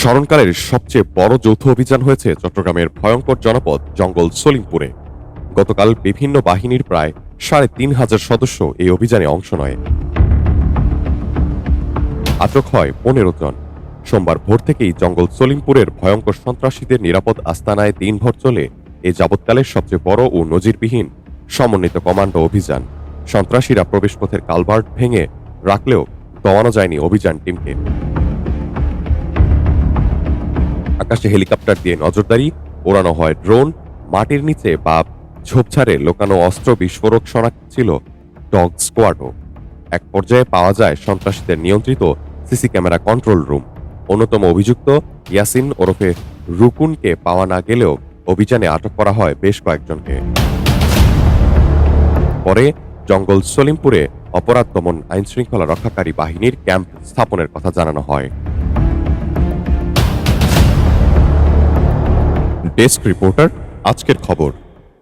স্মরণকালের সবচেয়ে বড় যৌথ অভিযান হয়েছে চট্টগ্রামের ভয়ঙ্কর জনপদ জঙ্গল সলিমপুরে। গতকাল বিভিন্ন বাহিনীর প্রায় ৩,৫০০ সদস্য এই অভিযানে অংশ নেয়। আটক হয় ১৫ জন। সোমবার ভোর থেকেই জঙ্গল সলিমপুরের ভয়ঙ্কর সন্ত্রাসীদের নিরাপদ আস্তানায় দিনভর চলে এ যাবৎকালের সবচেয়ে বড় ও নজিরবিহীন সমন্বিত কমান্ডো অভিযান। সন্ত্রাসীরা প্রবেশপথের কালভার্ট ভেঙে রাখলেও দমানো যায়নি অভিযান টিমকে। আকাশে হেলিকপ্টার দিয়ে নজরদারি, ওড়ানো হয় ড্রোন, মাটির নিচে বা ঝোপঝাড়ে লোকানো অস্ত্র বিস্ফোরক শনাক্ত ছিল ডগ স্কোয়াডও। এক পর্যায়ে পাওয়া যায় সন্ত্রাসীদের নিয়ন্ত্রিত সিসি ক্যামেরা কন্ট্রোল রুম। অন্যতম অভিযুক্ত ইয়াসিন ওরফে রুকুনকে পাওয়া না গেলেও অভিযানে আটক করা হয় বেশ কয়েকজনকে। পরে জঙ্গল সলিমপুরে অপরাধ দমন আইনশৃঙ্খলা রক্ষাকারী বাহিনীর ক্যাম্প স্থাপনের কথা জানানো হয়। ডেস্ক রিপোর্টার, আজকের খবর।